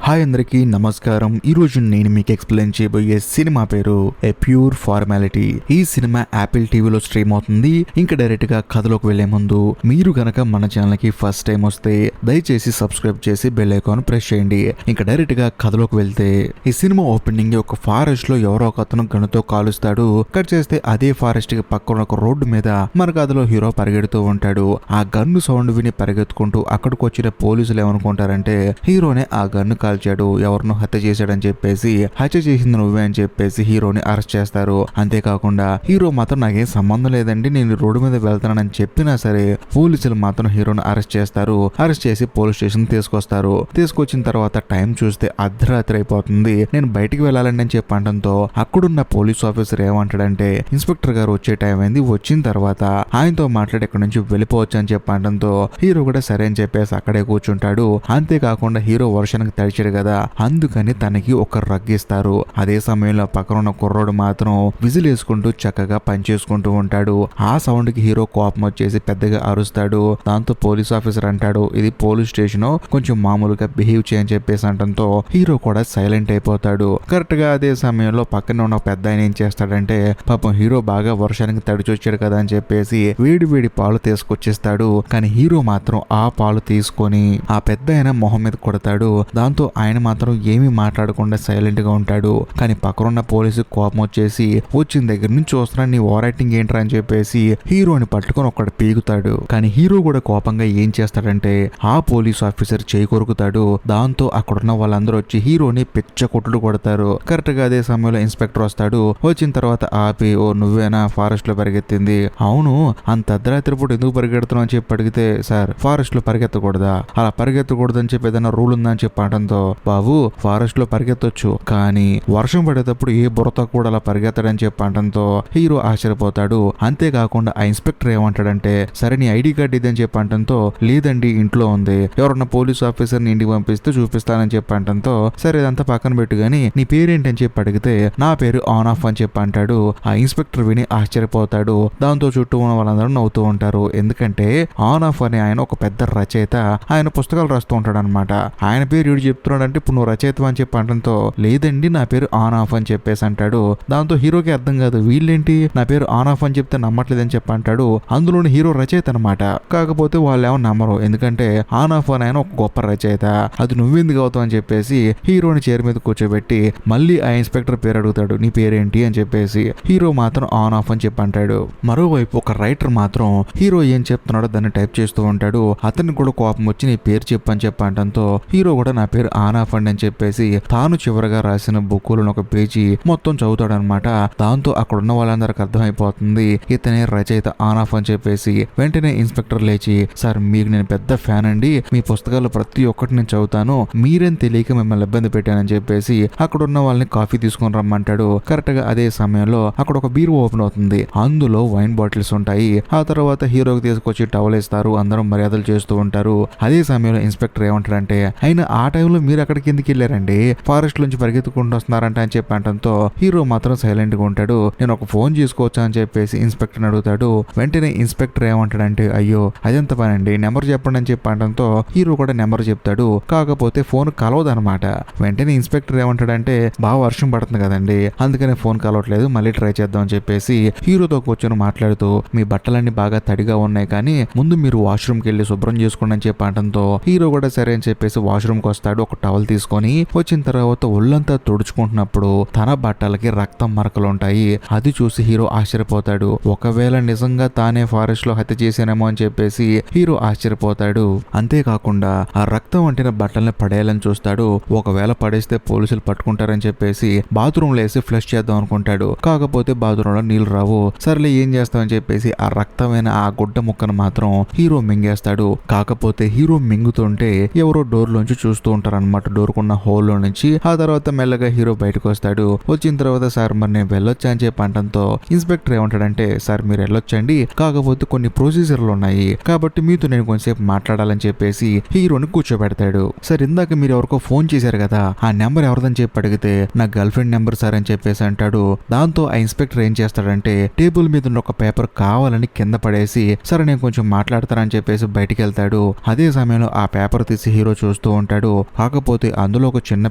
Hi అందరికీ నమస్కారం. ఈరోజు నేను మీకు ఎక్స్ప్లెయిన్ చేయబోయే సినిమా పేరు ఏ ప్యూర్ ఫార్మాలిటీ. ఈ సినిమా యాపిల్ టీవీలో స్ట్రీమ్ అవుతుంది. ఇంకా డైరెక్ట్ గా కథలోకి వెళ్లే ముందు మీరు గనక మన ఛానల్ కి ఫస్ట్ టైం వస్తే దయచేసి సబ్స్క్రైబ్ చేసి బెల్ ఐకాన్ ప్రెస్ చేయండి. ఇంకా డైరెక్ట్ గా కథలోకి వెళ్తే ఈ సినిమా ఓపెనింగ్ ఒక ఫారెస్ట్ లో ఎవరో ఒక అతను గన్నుతో కాలుస్తాడు. కట్ చేస్తే అదే ఫారెస్ట్ కి పక్కన ఒక రోడ్డు మీద మన కథలో హీరో పరిగెడుతూ ఉంటాడు. ఆ గన్ను సౌండ్ విని పరిగెత్తుకుంటూ అక్కడికి వచ్చిన పోలీసులు ఏమనుకుంటారంటే హీరోనే ఆ గన్ను కాల్చాడు, ఎవరినో హత్య చేశాడని చెప్పేసి, హత్య చేసింది నువ్వే అని చెప్పేసి హీరోని అరెస్ట్ చేస్తారు. అంతేకాకుండా హీరో మాత్రం నాకేం సంబంధం లేదండి, నేను రోడ్డు మీద వెళ్తానని చెప్పినా సరే పోలీసులు మాత్రం హీరోని అరెస్ట్ చేస్తారు. అరెస్ట్ చేసి పోలీస్ స్టేషన్ తీసుకొస్తారు. తీసుకొచ్చిన తర్వాత టైం చూస్తే అర్ధరాత్రి అయిపోతుంది. నేను బయటికి వెళ్ళాలండి అని చెప్పడంతో అక్కడున్న పోలీస్ ఆఫీసర్ ఏమంటాడంటే ఇన్స్పెక్టర్ గారు వచ్చే టైం అయింది, వచ్చిన తర్వాత ఆయనతో మాట్లాడి ఇక్కడ నుంచి వెళ్ళిపోవచ్చు అని చెప్పడంతో హీరో కూడా సరే అని చెప్పేసి అక్కడే కూర్చుంటాడు. అంతేకాకుండా హీరో వర్షానికి తడిచాడు కదా, అందుకని తనకి ఒక రగ్ ఇస్తారు. అదే సమయంలో పక్కన ఉన్న కుర్రోడు మాత్రం విజిల్ వేసుకుంటూ చక్కగా పనిచేసుకుంటూ ఉంటాడు. ఆ సౌండ్ కి హీరో కోపం వచ్చేసి పెద్దగా అరుస్తాడు. దాంతో పోలీస్ ఆఫీసర్ అంటాడు ఇది పోలీస్ స్టేషన్, కొంచెం మామూలుగా బిహేవ్ చేయని చెప్పేసి అంటంతో హీరో కూడా సైలెంట్ అయిపోతాడు. కరెక్ట్ గా అదే సమయంలో పక్కన ఉన్న పెద్ద ఆయన ఏం చేస్తాడంటే పాపం హీరో బాగా వర్షానికి తడిచొచ్చాడు కదా అని చెప్పేసి వేడి వేడి పాలు తీసుకొచ్చేస్తాడు. కానీ హీరో మాత్రం ఆ పాలు తీసుకొని ఆ పెద్ద ఆయన మొహం మీద కొడతాడు. దాంతో ఆయన మాత్రం ఏమీ మాట్లాడకుండా సైలెంట్ గా ఉంటాడు. కానీ పక్కనున్న పోలీసు కోపం వచ్చేసి వచ్చిన దగ్గర నుంచి చూస్తున్నా నీ ఓవర్ యాక్టింగ్ ఏంట్రా అని చెప్పేసి హీరోని పట్టుకొని ఒక్కడ పీగుతాడు. కానీ హీరో కూడా కోపంగా ఏం చేస్తాడంటే ఆ పోలీస్ ఆఫీసర్ చేయి కొరుకుతాడు. దాంతో అక్కడున్న వాళ్ళందరూ వచ్చి హీరోని పిచ్చ కొట్టుడు కొడతారు. కరెక్ట్ గా అదే సమయంలో ఇన్స్పెక్టర్ వస్తాడు. వచ్చిన తర్వాత ఆపి ఓ నువ్వేనా ఫారెస్ట్ లో పరిగెత్తింది? అవును, అంత అర్ధరాత్రి పూట ఎందుకు పరిగెడుతున్నావు అని చెప్పి అడిగితే సార్ ఫారెస్ట్ లో పరిగెత్తకూడదా, అలా పరిగెత్తకూడదు అని చెప్పి ఏదైనా రూల్ ఉందా అని చెప్పి అనడంతో బాబు ఫారెస్ట్ లో పరిగెత్తొచ్చు కానీ వర్షం పడేటప్పుడు ఏ బురత కూడా అలా పరిగెత్తడని చెప్పి అనడంతో హీరో ఆశ్చర్యపోతాడు. అంతేకాకుండా ఆ ఇన్స్పెక్టర్ ఏమంటాడంటే సరే నీ ఐడి కార్డు ఇదని చెప్పి అనడంతో లేదండి ఇంట్లో ఉంది, ఎవరన్నా పోలీస్ ఆఫీసర్ని ఇంటికి పంపిస్తే చూపిస్తానని చెప్పి అనడంతో సరే ఇదంతా పక్కన పెట్టు గానీ నీ పేరేంటి అని చెప్పి అడిగితే నా పేరు ఆన్ ఆఫ్ అని చెప్పి అంటాడు. ఆ ఇన్స్పెక్టర్ విని ఆశ్చర్యపోతాడు. దాంతో చుట్టూ ఉన్న వాళ్ళందరూ నవ్వుతూ ఉంటారు. ఎందుకంటే ఆన్ ఆఫ్ అనే ఆయన ఒక పెద్ద రచయిత, ఆయన పుస్తకాలు రాస్తూ ఉంటాడు అనమాట. ఆయన పేరు చెప్తున్నాడంటే ఇప్పుడు నువ్వు రచయిత అని చెప్పి అనడంతో లేదండి నా పేరు ఆన్ ఆఫ్ అని చెప్పేసి అంటాడు. దాంతో హీరోకి అర్థం కాదు, వీళ్ళేంటి నా పేరు ఆన్ ఆఫ్ అని చెప్తే నమ్మట్లేదని చెప్పి అంటాడు. అందులోని హీరో రచయిత అనమాట. కాకపోతే వాళ్ళు ఏమో నమ్మరు, ఎందుకంటే ఆన్ ఆఫ్ అని ఆయన ఒక గొప్ప రచయిత, అది నువ్వెందుకు అవుతావు అని చెప్పేసి హీరోని చైర్ మీద కూర్చోబెట్టి మళ్ళీ ఆ ఇన్స్పెక్టర్ పేరు అడుగుతాడు నీ పేరేంటి అని చెప్పేసి. హీరో మాత్రం ఆన్ ఆఫ్ అని చెప్పి అంటాడు. మరోవైపు ఒక రైటర్ మాత్రం హీరో ఏం చెప్తున్నాడో దాన్ని టైప్ చేస్తూ ఉంటాడు. అతనికి కూడా కోపం వచ్చి నీ పేరు చెప్పు అని చెప్పి అంటంతో హీరో కూడా నా పేరు ఆన్ ఆఫ్ అండి అని చెప్పేసి తాను చివరగా రాసిన బుక్కులను ఒక పేజీ మొత్తం చదువుతాడు అనమాట. దాంతో అక్కడ ఉన్న వాళ్ళందరికి అర్థమైపోతుంది ఇతనే రచయిత ఆన్ ఆఫ్ అని చెప్పేసి. వెంటనే ఇన్స్పెక్టర్ లేచి సార్ మీకు నేను పెద్ద ఫ్యాన్ అండి, మీ పుస్తకాలు ప్రతి ఒక్కటి నేను చదువుతాను, మీరేం తెలియక మిమ్మల్ని ఇబ్బంది పెట్టానని చెప్పేసి అక్కడ ఉన్న వాళ్ళని కాఫీ తీసుకొని రమ్మంటాడు. కరెక్ట్ గా అదే సమయంలో అక్కడ ఒక బీర్ ఓపెన్ అవుతుంది. అందులో వైన్ బాటిల్స్ ఉంటాయి. ఆ తర్వాత హీరోకి తీసుకొచ్చి టవల్ ఇస్తారు. అందరూ మర్యాదలు చేస్తూ ఉంటారు. అదే సమయంలో ఇన్స్పెక్టర్ ఏమంటాడంటే అయినా ఆ టైంలో మీరు అక్కడికి ఎందుకు వెళ్ళారండి, ఫారెస్ట్ నుంచి పరిగెత్తుకుంటూ వస్తున్నారంట అని చెప్పి అంటంతో హీరో మాత్రం సైలెంట్ గా ఉంటాడు. నేను ఒక ఫోన్ చేసుకోవచ్చా అని చెప్పేసి ఇన్స్పెక్టర్ అడుగుతాడు. వెంటనే ఇన్స్పెక్టర్ ఏమంటాడంటే అయ్యో అదెంత పని అండి, నెంబర్ చెప్పండి అని చెప్పి అంటంతో హీరో కూడా నెంబర్ చెప్తాడు. కాకపోతే ఫోన్ కలవదనమాట. వెంటనే ఇన్స్పెక్టర్ ఏమంటాడంటే బాగా వర్షం పడుతుంది కదండి, అందుకని ఫోన్ కలవట్లేదు, మళ్ళీ ట్రై చేద్దాం అని చెప్పేసి హీరోతో కూర్చొని మాట్లాడుతూ మీ బట్టలన్నీ బాగా తడిగా ఉన్నాయి కానీ ముందు మీరు వాష్రూమ్కి వెళ్ళి శుభ్రం చేసుకోండి అని చెప్పి అంటంతో హీరో కూడా సరే అని చెప్పేసి వాష్రూమ్ కి వస్తాడు. ఒక టవల్ తీసుకొని వచ్చిన తర్వాత ఒళ్ళంతా తుడుచుకుంటున్నప్పుడు తన బట్టలకి రక్తం మరకలు ఉంటాయి. అది చూసి హీరో ఆశ్చర్యపోతాడు. ఒకవేళ నిజంగా తానే ఫారెస్ట్ లో హత్య చేశానేమో అని చెప్పేసి హీరో ఆశ్చర్యపోతాడు. అంతేకాకుండా ఆ రక్తం అంటిన బట్టల్ని పడేయాలని చూస్తాడు. ఒకవేళ పడేస్తే పోలీసులు పట్టుకుంటారని చెప్పేసి బాత్రూమ్ లో వేసి ఫ్లష్ చేద్దాం అనుకుంటాడు. కాకపోతే బాత్రూమ్ లో నీళ్లు రావు. సర్లే ఏం చేస్తామని చెప్పేసి ఆ రక్తమైన ఆ గుడ్డ ముక్కను మాత్రం హీరో మింగేస్తాడు. కాకపోతే హీరో మింగుతుంటే ఎవరో డోర్ లోంచి చూస్తూ ఉంటారు అనమాట, డోర్ కున్న హోల్ లో నుంచి. ఆ తర్వాత మెల్లగా హీరో బయటకు వస్తాడు. వచ్చిన తర్వాత సార్ మరి నేను వెళ్ళొచ్చా అని చెప్పి అంటంతో ఇన్స్పెక్టర్ ఏమంటాడంటే సార్ మీరు వెళ్ళొచ్చండి, కాకపోతే కొన్ని ప్రొసీజర్లు ఉన్నాయి కాబట్టి మీతో నేను కొంచెంసేపు మాట్లాడాలని చెప్పేసి హీరోని కూర్చోబెడతాడు. సార్ ఇందాక మీరు ఎవరికో ఫోన్ చేశారు కదా, ఆ నెంబర్ ఎవరిదని చెప్పి అడిగితే నా గర్ల్ ఫ్రెండ్ నెంబర్ సార్ అని చెప్పేసి అంటాడు. దాంతో ఆ ఇన్స్పెక్టర్ ఏం చేస్తాడంటే టేబుల్ మీద ఉన్న ఒక పేపర్ కావాలని కింద పడేసి సరే నేను కొంచెం మాట్లాడతానని చెప్పేసి బయటికి వెళ్తాడు. అదే సమయంలో ఆ పేపర్ తీసి హీరో చూస్తూ ఉంటాడు. కాకపోతే అందులో ఒక చిన్న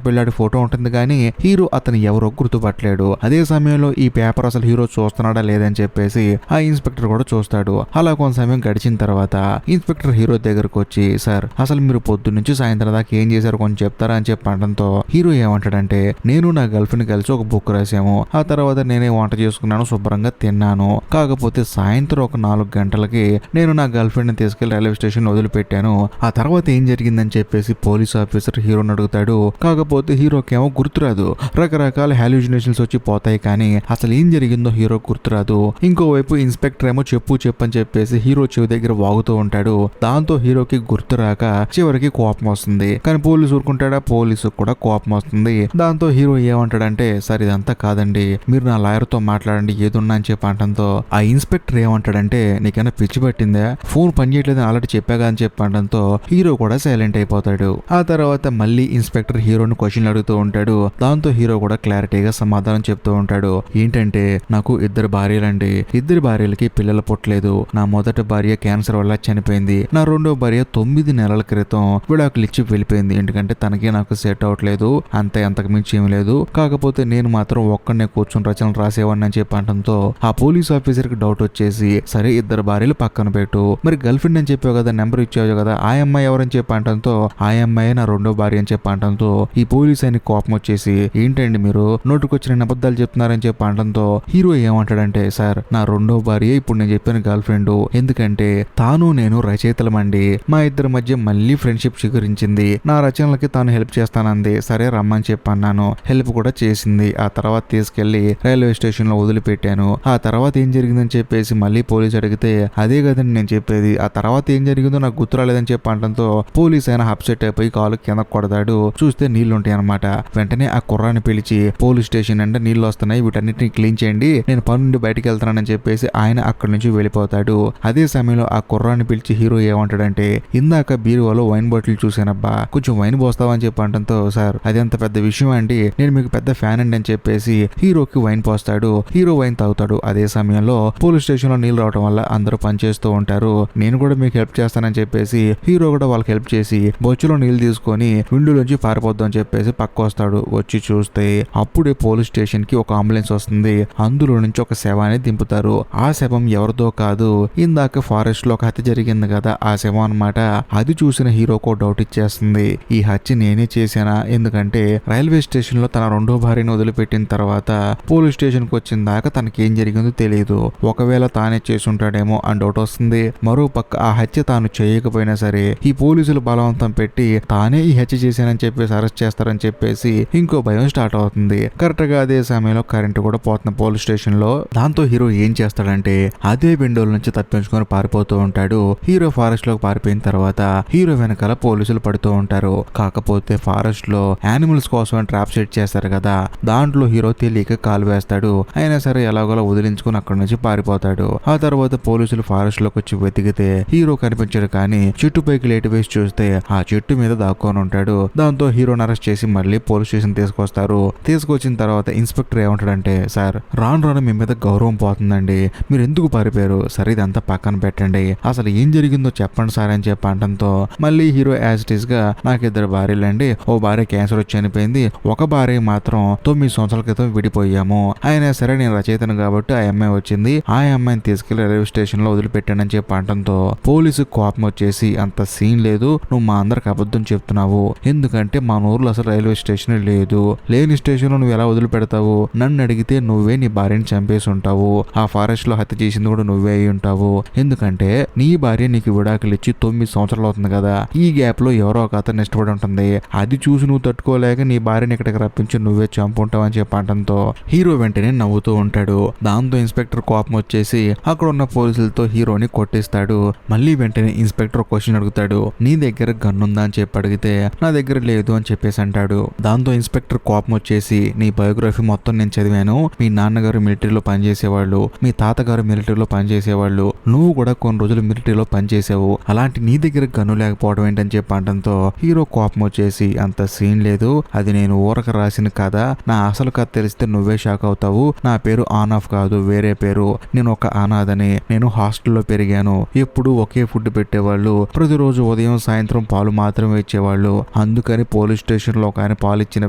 పిల్లాడి ఫోటో ఉంటుంది కానీ హీరో అతను ఎవరో గుర్తుపట్టలేడు. అదే సమయంలో ఈ పేపర్ అసలు హీరో చూస్తున్నాడా లేదని చెప్పేసి ఆ ఇన్స్పెక్టర్ కూడా చూస్తాడు. అలా కొంత సమయం గడిచిన తర్వాత ఇన్స్పెక్టర్ హీరో దగ్గరకు వచ్చి, సార్ అసలు మీరు పొద్దు నుంచి సాయంత్రం దాకా ఏం చేశారు కొంచెం చెప్తారా అని చెప్పడంతో హీరో ఏమంటాడంటే, నేను నా గర్ల్ ఫ్రెండ్ కలిసి ఒక బుక్ రాసాము. ఆ తర్వాత నేనే వంట చేసుకున్నాను, శుభ్రంగా తిన్నాను. కాకపోతే సాయంత్రం ఒక 4 గంటలకి నేను నా గర్ల్ ఫ్రెండ్ ని తీసుకెళ్లి రైల్వే స్టేషన్ వదిలిపెట్టాను. ఆ తర్వాత ఏం జరిగిందని చెప్పేసి పోలీస్ ఆఫీసర్ హీరోని అడుగుతాడు. కాకపోతే హీరోకేమో గుర్తురాదు. రకరకాల హాల్యూజినేషన్స్ వచ్చి పోతాయి కానీ అసలు ఏం జరిగిందో హీరో గుర్తురాదు. ఇంకోవైపు ఇన్స్పెక్టర్ ఏమో చెప్పు చెప్పని చెప్పేసి హీరో చెవి దగ్గర వాగుతూ ఉంటాడు. దాంతో హీరోకి గుర్తురాక చివరికి కోపం వస్తుంది. కానీ పోలీసు ఊరుకుంటాడా? పోలీసు కూడా కోపం వస్తుంది. దాంతో హీరో ఏమంటాడంటే, సార్ ఇదంతా కాదండి, మీరు నా లాయర్ తో మాట్లాడండి ఏదున్నా అని చెప్పి అనడంతో ఆ ఇన్స్పెక్టర్ ఏమంటాడంటే, నీకైనా పిచ్చి పట్టిందా, ఫోన్ పనిచేయట్లేదని ఆల్రెడీ చెప్పాగా అని చెప్పడంతో హీరో కూడా సైలెంట్ అయిపోతాడు. ఆ తర్వాత మళ్ళీ ఇన్స్పెక్టర్ హీరోని క్వశ్చన్లు అడుగుతూ ఉంటాడు. దాంతో హీరో కూడా క్లారిటీగా సమాధానం చెప్తూ ఉంటాడు. ఏంటంటే, నాకు 2 భార్యలండి, 2 భార్యలకి పిల్లలు పుట్టలేదు. నా మొదటి భార్య క్యాన్సర్ వల్ల చనిపోయింది. నా రెండో భార్య 9 నెలల క్రితం విడాకులు ఇచ్చి వెళ్ళిపోయింది. ఎందుకంటే తనకి నాకు సెట్ అవట్లేదు, అంతే, అంతకు మించి ఏం లేదు. కాకపోతే నేను మాత్రం ఒక్కడనే కూర్చొని రచనలు రాసేవాడిని అని చెప్పి అనడంతో ఆ పోలీస్ ఆఫీసర్ కి డౌట్ వచ్చేసి, సరే 2 భార్యలు పక్కన పెట్టు, మరి గర్ల్ ఫ్రెండ్ అని చెప్పావు కదా, నెంబర్ ఇచ్చావు కదా, ఆ అమ్మాయి ఎవరని చెప్పి అనడంతో ఆ అమ్మాయి నా రెండో భార్య అని చెప్పి అనడంతో ఈ పోలీస్ ఆయన కోపం వచ్చేసి, ఏంటండి మీరు నోటుకొచ్చిన అబద్ధాలు చెప్తున్నారని చెప్పి అనడంతో హీరో ఏమంటాడంటే, సార్ నా రెండో భార్య ఇప్పుడు నేను చెప్పిన గర్ల్ ఫ్రెండ్. ఎందుకంటే తాను నేను రచయితలమండి, మా ఇద్దరి మధ్య మళ్ళీ ఫ్రెండ్షిప్ చిగురించింది. నా రచనలకి తాను హెల్ప్ చేస్తానంది. సరే రమ్మని చెప్పి అన్నాను, హెల్ప్ కూడా చేసింది. ఆ తర్వాత తీసుకెళ్లి రైల్వే స్టేషన్ లో వదిలిపెట్టాను. ఆ తర్వాత ఏం జరిగిందని చెప్పేసి మళ్ళీ పోలీస్ అడిగితే, అదే కదండి నేను చెప్పేది, ఆ తర్వాత ఏం జరిగిందో నాకు గుర్తురాలేదని చెప్పి అనడంతో పోలీస్ అయినా అప్సెట్ అయిపోయి కాలు కింద కొడతాడు. చూస్తే నీళ్లు ఉంటాయి అనమాట. వెంటనే ఆ కుర్రాన్ని పిలిచి, పోలీస్ స్టేషన్ అంటే నీళ్లు వస్తున్నాయి, వీటన్నిటిని క్లీన్ చేయండి, నేను పని నుండి బయటకు వెళ్తానని చెప్పేసి ఆయన అక్కడి నుంచి వెళ్ళిపోతాడు. అదే సమయంలో ఆ కుర్రాన్ని పిలిచి హీరో ఏమంటాడంటే, ఇందాక బీరువాలో వైన్ బాటిల్ చూసానబ్బా, కొంచెం వైన్ పోస్తావని చెప్పి అనడంతో, సార్ అది అంత పెద్ద విషయం అండి, నేను మీకు పెద్ద ఫ్యాన్ అండి అని చెప్పేసి హీరోకి వైన్ పోస్తాడు. హీరో వైన్ తాగుతాడు. అదే సమయంలో పోలీస్ స్టేషన్ లో నీళ్లు రావడం వల్ల అందరూ పనిచేస్తూ ఉంటారు. నేను కూడా మీకు హెల్ప్ చేస్తానని చెప్పేసి హీరో కూడా వాళ్ళకి హెల్ప్ చేసి బొచ్చులో నీళ్లు తీసుకొని విండోలోంచి పారిపోద్దాం అని చెప్పేసి పక్క వస్తాడు. వచ్చి చూస్తే అప్పుడే పోలీస్ స్టేషన్ కి ఒక అంబులెన్స్ వస్తుంది. అందులో నుంచి ఒక శవాన్ని దింపుతారు. ఆ శవం ఎవరిదో కాదు, ఇందాక ఫారెస్ట్ లో ఒక హత్య జరిగింది కదా ఆ శవం అన్నమాట. అది చూసిన హీరోకో డౌట్ ఇచ్చేస్తుంది, ఈ హత్య నేనే చేశానా, ఎందుకంటే రైల్వే స్టేషన్ లో తన రెండో భార్యను వదిలిపెట్టిన తర్వాత పోలీస్ స్టేషన్ కి వచ్చిన దాకా తనకి ఏం జరిగిందో తెలియదు, ఒకవేళ తానే చేసి ఉంటాడేమో అని డౌట్ వస్తుంది. మరో పక్క ఆ హత్య తాను చేయకపోయినా సరే ఈ పోలీసులు బలవంతం పెట్టి తానే ఈ హత్య చేశానని చెప్పేసి అరెస్ట్ చేస్తారని చెప్పేసి ఇంకో భయం స్టార్ట్ అవుతుంది. కరెక్ట్ గా అదే సమయంలో కరెంట్ కూడా పోతుంది పోలీస్ స్టేషన్ లో. దాంతో హీరో ఏం చేస్తాడంటే అదే విండోల నుంచి తప్పించుకొని పారిపోతూ ఉంటాడు. హీరో ఫారెస్ట్ లోకి పారిపోయిన తర్వాత హీరో వెనకాల పోలీసులు పడుతూ ఉంటారు. కాకపోతే ఫారెస్ట్ లో యానిమల్స్ కోసం ట్రాప్ సెట్ చేస్తారు కదా, దాంట్లో హీరో తెలియక కాలు వేస్తాడు. అయినా సరే ఎలాగోలా వదిలించుకుని అక్కడి నుంచి పారిపోతాడు. ఆ తర్వాత పోలీసులు ఫారెస్ట్ లోకి వచ్చి వెతికితే హీరో కనిపించాడు. కానీ చెట్టు పైకి లేటు వేసి చూస్తే ఆ చెట్టు మీద దాక్కొని ఉంటాడు. దాంతో హీరోని అరెస్ట్ చేసి మళ్ళీ పోలీస్ స్టేషన్ తీసుకొస్తారు. తీసుకొచ్చిన తర్వాత ఇన్స్పెక్టర్ ఏమంటాడంటే, సార్ రాను రాను మీ మీద గౌరవం పోతుందండి, మీరు ఎందుకు పారిపోయారు, సరే ఇదంతా పక్కన పెట్టండి, అసలు ఏం జరిగిందో చెప్పండి సార్ అని చెప్పి అనడంతో మళ్ళీ హీరో యాజ్ ఇట్ ఈస్ గా, నాకు 2 భార్యలండి, ఓ భార్య క్యాన్సర్ వచ్చి చనిపోయింది, ఒక భార్య మాత్రం 9 సంవత్సరాల క్రితం విడిపోయాము. అయినా సరే నేను రచయితను కాబట్టి ఆ అమ్మాయి వచ్చింది, ఆ అమ్మాయిని తీసుకెళ్లి రైల్వే స్టేషన్ లో వదిలిపెట్టానని చెప్పి అనడంతో పోలీసు కోపం వచ్చేసి, అంత సీన్ లేదు, నువ్వు మా అందరికి అబద్ధం చెప్తున్నావు, ఎందుకంటే మా ఊర్లో అసలు రైల్వే స్టేషన్ లేదు, లేని స్టేషన్ లో నువ్వు ఎలా వదిలిపెడతావు, నన్ను అడిగితే నువ్వే నీ భార్యని చంపేసి ఉంటావు, ఆ ఫారెస్ట్ లో హత్య చేసింది కూడా నువ్వే అయి ఉంటావు, ఎందుకంటే నీ భార్య నీకు విడాకులు ఇచ్చి 9 సంవత్సరాలు అవుతుంది కదా, ఈ గ్యాప్ లో ఎవరో ఒక అతను ఇష్టపడి ఉంటుంది, అది చూసి నువ్వు తట్టుకోలేక నీ భార్యని ఇక్కడికి రప్పించి నువ్వే చంపుంటావు అని చెప్పడంతో హీరో వెంటనే నవ్వుతూ ఉంటాడు. దాంతో ఇన్స్పెక్టర్ కోపం వచ్చేసి అక్కడ ఉన్న పోలీసులతో హీరోని కొట్టిస్తాడు. మళ్ళీ వెంటనే ఇన్స్పెక్టర్ క్వశ్చన్ అడుగుతాడు, నీ దగ్గర గన్ ఉందా అని చెప్పి అడిగితే నా దగ్గర లేదు అని చెప్పేసి అంటాడు. దాంతో ఇన్స్పెక్టర్ కోపం వచ్చేసి, నీ బయోగ్రఫీ మొత్తం నేను చదివాను, మీ నాన్నగారు మిలిటరీలో పనిచేసేవాళ్ళు, మీ తాతగారు మిలిటరీలో పనిచేసేవాళ్ళు, నువ్వు కూడా కొన్ని రోజులు మిలిటరీలో పనిచేసావు, అలాంటి నీ దగ్గర గన్ను లేకపోవడం ఏంటని చెప్పి అనడంతో హీరో కోపం వచ్చేసి, అంత సీన్ లేదు, అది నేను ఊరక రాసిన కథ, నా అసలు కథ తెలిస్తే నువ్వే షాక్ అవుతావు, నా పేరు ఆన్ ఆఫ్ కాదు, వేరే పేరు, నేను ఒక అనాథని, నేను హాస్టల్లో పెరిగాను, ఎప్పుడు ఒకే ఫుడ్ పెట్టేవాళ్ళు, ప్రతిరోజు ఉదయం సాయంత్రం పాలు మాత్రమే ఇచ్చేవాళ్ళు, అందుకని పోలీస్ స్టేషన్ లో ఒక ఆయన పాలు ఇచ్చిన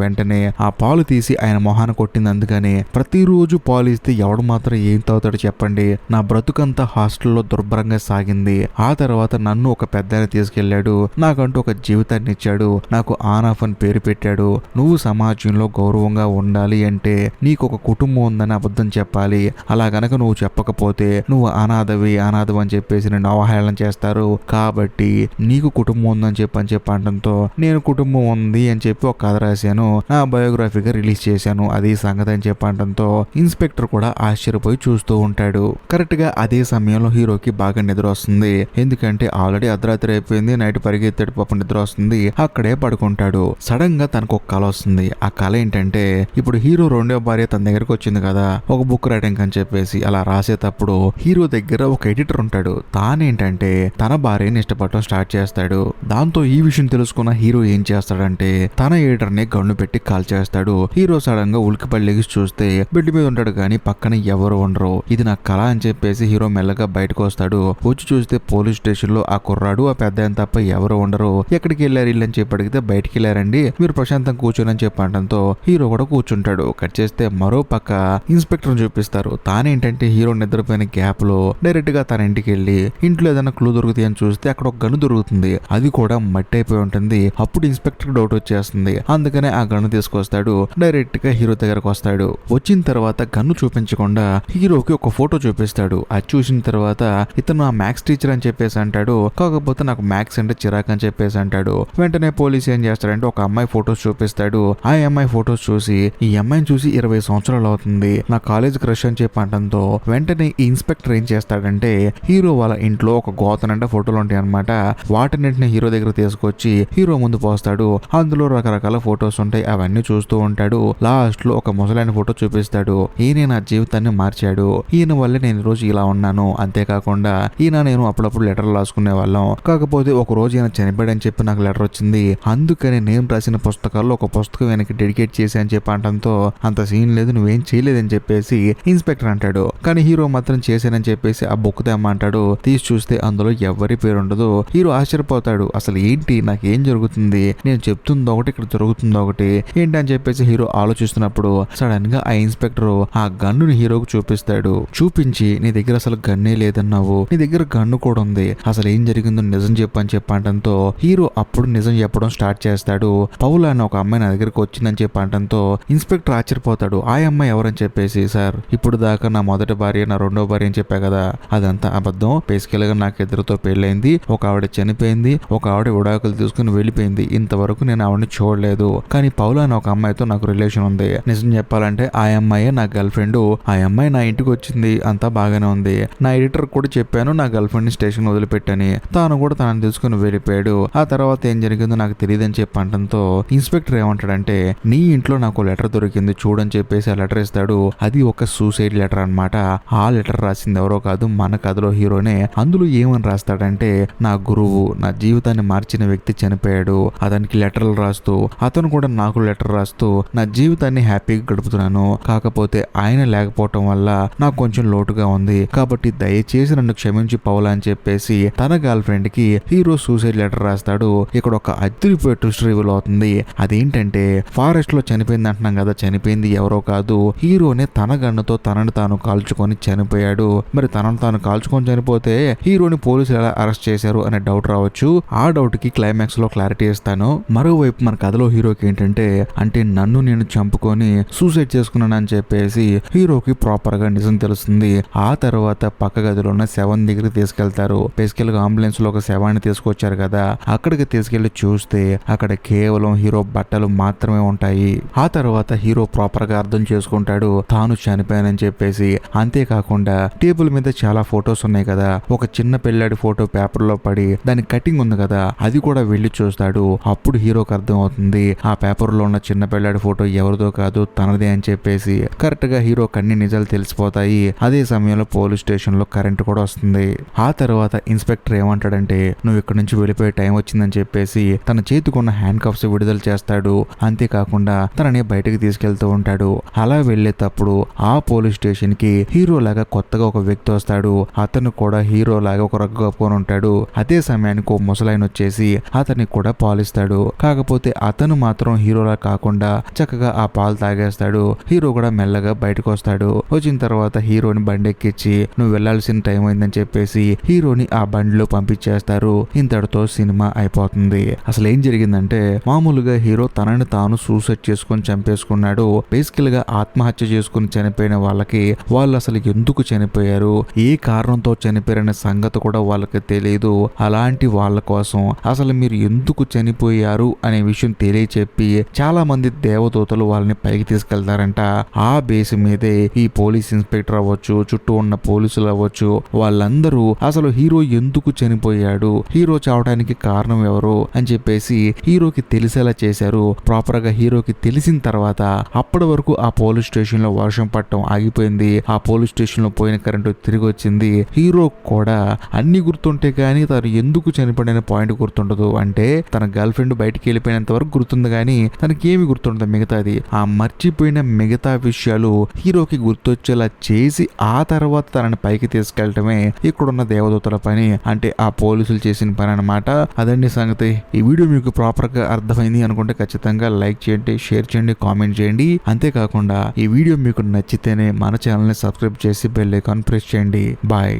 వెంటనే ఆ పాలు తీసి ఆయన మొహాన కొట్టింది. అందుకని ప్రతిరోజు పాలు ఇస్తే ఎవడు మాత్రం ఏం తాగుతాడు చెప్పండి. నా బ్రతుకంతా హాస్టల్లో దుర్భరంగా సాగింది. ఆ తర్వాత నన్ను ఒక పెద్ద తీసుకెళ్లాడు, నాకంటూ ఒక జీవితాన్ని ఇచ్చాడు, నాకు ఆన్ ఆఫ్ అని పేరు పెట్టాడు. నువ్వు సమాజంలో గౌరవంగా ఉండాలి అంటే నీకు ఒక కుటుంబం ఉందని అబద్ధం చెప్పాలి. అలా గనక నువ్వు చెప్పకపోతే నువ్వు అనాథవి అని చెప్పేసి నేను అవహేళన చేస్తారు. కాబట్టి నీకు కుటుంబం ఉందని చెప్పంటంతో నేను కుటుంబం ఉంది అని చెప్పి ఒక కథ రాశాను, నా బయోగ్రఫీగా రిలీజ్ చేశాను, అది సంగతి అని చెప్పంటంతో ఇన్స్పెక్టర్ కూడా ఆశ్చర్యపోయి చూస్తూ ఉంటాడు. కరెక్ట్ గా అదే సమయంలో హీరోకి బాగా నిద్ర వస్తుంది. ఎందుకంటే ఆల్రెడీ అర్ధరాత్రి అయిపోయింది, నైట్ పరిగెత్తాడు, పాపం నిద్ర వస్తుంది, అక్కడే పడుకుంటాడు. సడన్ గా తనకు ఒక కళ వస్తుంది. ఆ కళ ఏంటంటే ఇప్పుడు హీరో రెండో భార్య తన దగ్గరకు వచ్చింది కదా ఒక బుక్ రైటింగ్ అని చెప్పేసి. అలా రాసేటప్పుడు హీరో దగ్గర ఒక ఎడిటర్ ఉంటాడు. తానేంటంటే తన భార్యని ఇష్టపడటం స్టార్ట్ చేస్తాడు. దాంతో ఈ విషయం తెలుసుకున్న హీరో ఏం చేస్తాడంటే తన ఎడిటర్ ని గన్ను పెట్టి కాల్ చేస్తాడు. హీరో సడన్ గా ఉలికిపడి లెగిసి చూస్తే బెడ్ మీద ఉంటాడు కానీ పక్కన ఎవరు ఉండరు. ఇది నా కళ అని చెప్పేసి హీరో మెల్లగా బయటకు వస్తాడు. వచ్చి చూస్తే పోలీస్ స్టేషన్ లో ఆ కుర్రాడు ఆ పెద్ద ఆయన తప్ప ఎవరు ఉండరు. ఎక్కడికి వెళ్ళారు ఇల్లు అని చెప్పి అడిగితే బయటికి వెళ్ళారండి, మీరు ప్రశాంతంగా కూర్చొని అని చెప్పడంతో హీరో కూడా కూర్చుంటాడు. కట్ చేస్తే మరో పక్క ఇన్స్పెక్టర్ చూపిస్తారు. తానేంటంటే హీరో నిద్రపోయిన గ్యాప్ లో డైరెక్ట్ గా తన ఇంటికి వెళ్ళి ఇంట్లో ఏదైనా క్లూ దొరుకుతాయి అని చూస్తే అక్కడ ఒక గన్ను దొరుకుతుంది. అది కూడా మట్టి అయిపోయి ఉంటుంది. అప్పుడు ఇన్స్పెక్టర్ డౌట్ వచ్చేస్తుంది. అందుకనే ఆ గన్ను తీసుకొస్తాడు. డైరెక్ట్ గా హీరో దగ్గరకు వస్తాడు. వచ్చిన తర్వాత గన్ను చూపించకుండా హీరోకి ఒక ఫోటో చూపిస్తాడు. అది చూసిన తర్వాత ఇతను ఆ మ్యాథ్స్ టీచర్ అని చెప్పేసి అంటాడు. కాకపోతే నాకు మ్యాథ్స్ అంటే చిరాక్ అని చెప్పేసి అంటాడు. వెంటనే పోలీస్ ఏం చేస్తాడంటే ఒక అమ్మాయి ఫోటోస్ చూపిస్తాడు. ఆ అమ్మాయి ఫోటోస్ చూసి ఈ అమ్మాయిని చూసి 20 సంవత్సరాలు అవుతుంది, నా కాలేజ్ క్రష్ అని చెప్పంటంతో వెంటనే ఈ ఇన్స్పెక్టర్ ఏం చేస్తాడంటే హీరో వాళ్ళ ఇంట్లో ఒక గోతనంటే ఫోటోలు ఉంటాయి అనమాట. వాటిని హీరో దగ్గర తీసుకొచ్చి హీరో ముందు పోస్తాడు. అందులో రకరకాల ఫోటోస్ ఉంటాయి. అవన్నీ చూస్తూ ఉంటాడు. లాస్ట్ లో ఒక ముసలాయన ఫోటో చూపిస్తాడు. ఈయన నా జీవితాన్ని మార్చాడు, ఈయన వల్లే నేను రోజు ఇలా ఉన్నాను. అంతేకాకుండా ఈయన నేను అప్పుడప్పుడు లెటర్లు రాసుకునే వాళ్ళం. కాకపోతే ఒక రోజు ఈయన చనిపోయాడని చెప్పి నాకు లెటర్ వచ్చింది. అందుకని నేను రాసిన పుస్తకాల్లో ఒక పుస్తకం వెనక్కి డెడికేట్ చేసి అని చెప్పి అంటంతో అంత సీన్ లేదు, నువ్వేం చేయలేదని చెప్పేసి ఇన్స్పెక్టర్ అంటాడు. కానీ హీరో మాత్రం చేశానని చెప్పేసి ఆ బుక్ తెమ్మంటాడు. తీసి చూస్తే అందులో ఎవరి పేరు ఉండదు. హీరో ఆశ్చర్యపోతాడు. అసలు ఏంటి, నాకేం జరుగుతుంది, నేను చెప్తుంది ఒకటి ఇక్కడ జరుగుతుంది ఒకటి ఏంటి అని చెప్పేసి హీరో ఆలోచిస్తున్నప్పుడు సడన్ గా ఆ ఇన్స్పెక్టర్ ఆ గన్నుని హీరోకి చూపిస్తాడు. చూపించి నీ దగ్గర అసలు గన్నే లేదన్నావు, నీ దగ్గర గన్ను కూడా ఉంది, అసలు ఏం జరిగిందో నిజం చెప్పని చెప్పంటంతో హీరో అప్పుడు నిజం చెప్పడం స్టార్ట్ చేస్తాడు. పౌల అని ఒక అమ్మాయి నా దగ్గరకు వచ్చిందని చెప్పంటంతో ఇన్స్పెక్టర్ ఆశ్చర్యపోతాడు. ఆ అమ్మాయి ఎవరని చెప్పేసి, సార్ ఇప్పుడు దాకా నా మొదటి భార్య నా రెండో భార్య అని చెప్పా కదా, అదంతా అబద్ధం. బేసికల్ గా నాకు ఇద్దరితో పెళ్ళైంది, ఒక ఆవిడ చనిపోయింది, ఒక ఆవిడ విడాకులు తీసుకుని వెళ్ళిపోయింది. ఇంతవరకు నేను ఆవిడని చూడలేదు. కానీ పౌల అని ఒక అమ్మాయితో నాకు రిలేషన్ ఉంది. నిజం చెప్పాలంటే ఆ అమ్మాయే నా గర్ల్ ఫ్రెండ్. ఆ అమ్మాయి నా ఇంటికి వచ్చింది, అంతా బాగానే ఉంది. నా ఎడిటర్ కూడా చెప్పాను నా గర్ల్ ఫ్రెండ్ ని స్టేషన్ వదిలిపెట్టని, తాను కూడా తనని తీసుకుని వెళ్ళిపోయాడు. ఆ తర్వాత ఏం జరిగిందో నాకు తెలియదని చెప్పంటంతో ఇన్స్పెక్టర్ ఏమంటాడంటే నీ ఇంట్లో నాకు లెటర్ దొరికింది చూడని చెప్పేసి ఆ లెటర్ ఇస్తాడు. అది ఒక సూసైడ్ లెటర్ అన్నమాట. ఆ లెటర్ రాసింది ఎవరో కాదు, మన కథలో హీరోనే. అందులో ఏమని రాస్తాడంటే నా గురువు, నా జీవితాన్ని మార్చిన వ్యక్తి చనిపోయాడు, అతనికి లెటర్లు రాస్తూ అతను కూడా నాకు లెటర్ రాస్తూ నా జీవితాన్ని హ్యాపీగా గడుపుతున్నాను. కాకపోతే ఆయన లేకపోవటం వల్ల నాకు కొంచెం లోటుగా ఉంది, కాబట్టి దయచేసి నన్ను క్షమించి పౌలా అని చెప్పేసి తన గర్ల్ ఫ్రెండ్ కి హీరో సూసైడ్ లెటర్ రాస్తాడు. ఇక్కడ ఒక అదిరిపోయే ట్విస్ట్ రివీల్ అవుతుంది. అదేంటంటే ఫారెస్ట్ లో చనిపోయింది అంటున్నాం కదా, చనిపోయింది ఎవరో కాదు, హీరోనే తన గన్నుతో తనని తాను కాల్చుకొని చనిపోయాడు. మరి తనను తాను కాల్చుకొని చనిపోతే హీరోని పోలీసులు ఎలా అరెస్ట్ చేశారు అనే డౌట్ రావచ్చు. ఆ డౌట్ కి క్లైమాక్స్ లో క్లారిటీ ఇస్తాను. మరోవైపు మన కథలో హీరోకి ఏంటంటే అంటే నన్ను నేను చంపుకొని సూసైడ్ చేసుకున్నానని చెప్పేసి హీరోకి ప్రాపర్ గా నిజం తెలుస్తుంది. ఆ తర్వాత పక్క గదిలో ఉన్న శవం దగ్గరికి తీసుకెళ్తారు. బేసికల్ గా అంబులెన్స్ లో ఒక శవాన్ని తీసుకొచ్చారు కదా, అక్కడికి తీసుకెళ్లి చూస్తే అక్కడ కేవలం హీరో బట్టలు మాత్రమే ఉంటాయి. ఆ తర్వాత హీరో ప్రాపర్ గా అర్థం చేసుకుంటాడు తాను చనిపోయానని చెప్పేసి. అంతేకాకుండా టేబుల్ మీద చాలా ఫొటోస్ ఉన్నాయి కదా, ఒక చిన్న పిల్లాడి ఫోటో పేపర్ లో పడి దాని కటింగ్ ఉంది కదా, అది కూడా వెళ్లి చూస్తాడు. అప్పుడు హీరోకి అర్థం అవుతుంది ఆ పేపర్ లో ఉన్న చిన్న పిల్లాడి ఫోటో ఎవరిదో కాదు తనదే అని చెప్పేసి. కరెక్ట్ గా హీరోకి అన్ని నిజాలు తెలిసిపోతాయి. అదే సమయంలో పోలీస్ స్టేషన్ లో కరెంట్ కూడా వస్తుంది. ఆ తర్వాత ఇన్స్పెక్టర్ ఏమంటాడంటే నువ్వు ఇక్కడ నుంచి వెళ్ళిపోయే టైం వచ్చిందని చెప్పేసి తన చేతికున్న హ్యాండ్ కప్స్ విడుదల చేస్తాడు. అంతేకాకుండా తనని బయటకు తీసుకెళ్తూ ఉంటాడు. అలా వెళ్లేటప్పుడు ఆ పోలీస్ స్టేషన్ కి హీరో లాగా కొత్తగా ఒక వ్యక్తి వస్తాడు. అతను కూడా హీరో లాగా ఒక రగ్గు కప్పుకొని ఉంటాడు. అదే సమయానికి ఓ ముసలాయన వచ్చేసి అతనికి కూడా పాలిస్తాడు. కాకపోతే అతను మాత్రం హీరోలా కాకుండా చక్కగా ఆ పాలు తాగేస్తాడు. హీరో కూడా మెల్లగా బయటకు వస్తాడు. వచ్చిన తర్వాత హీరోని బండి ఎక్కించి నువ్వు వెళ్లాల్సిన టైం అయిందని చెప్పేసి హీరోని ఆ బండిలో పంపించేస్తారు. ఇంతటితో సినిమా అయిపోతుంది. అసలు ఏం జరిగిందంటే మామూలుగా హీరో తనని తాను సూసైడ్ చేసుకొని చంపేసుకున్నాడు. బేసికల్ గా ఆత్మహత్య చేసుకుని చనిపోయిన వాళ్ళకి వాళ్ళు అసలు ఎందుకు చనిపోయారు, ఏ కారణంతో చనిపోయారనే సంగతి కూడా వాళ్ళకి తెలియదు. అలాంటి వాళ్ళ కోసం అసలు మీరు ఎందుకు చనిపోయారు అనే విషయం తెలియచెప్పి చాలా మంది దేవదూతలు వాళ్ళని పైకి తీసుకెళ్తారంట. ఆ బేస్ మీదే ఈ పోలీస్ ఇన్స్పెక్టర్ అవ్వచ్చు, చుట్టూ ఉన్న పోలీసులు అవ్వచ్చు, వాళ్ళందరూ అసలు హీరో ఎందుకు చనిపోయాడు, హీరో చావడానికి కారణం ఎవరు అని చెప్పేసి హీరోకి తెలిసేలా చేశారు. ప్రాపర్ గా హీరోకి తెలిసిన తర్వాత అప్పటి వరకు ఆ పోలీస్ స్టేషన్ లో వర్షం పడటం ఆగిపోయింది. ఆ పోలీస్ స్టేషన్ లో పోయిన కరెంటు తిరిగి వచ్చింది. హీరో కూడా అన్ని గుర్తుంటే కానీ తను ఎందుకు చనిపోయిన పాయింట్ గుర్తుండదు. అంటే తన గర్ల్ ఫ్రెండ్ బయటికి వెళ్ళిపోయినంత వరకు గుర్తుంది కానీ తనకి ఏమి గుర్తుండదు మిగతాది. ఆ మర్చిపోయిన మిగతా విషయాలు హీరోకి గుర్తొచ్చేలా చేసి ఆ తర్వాత తనని పైకి తీసుకెళ్లటమే ఇక్కడున్న దేవదూతల పని. అంటే ఆ పోలీసులు చేసిన పని అన్నమాట. అదండి సంగతి. ఈ వీడియో మీకు ప్రాపర్ గా అర్థమైంది అనుకుంటే ఖచ్చితంగా లైక్ చేయండి, షేర్ చేయండి, కామెంట్ చేయండి. అంతేకాకుండా ఈ వీడియో మీకు నచ్చితేనే మన ఛానల్ ని సబ్స్క్రైబ్ చేసి బెల్ ఐకాన్ ప్రెస్ చేయండి. బాయ్.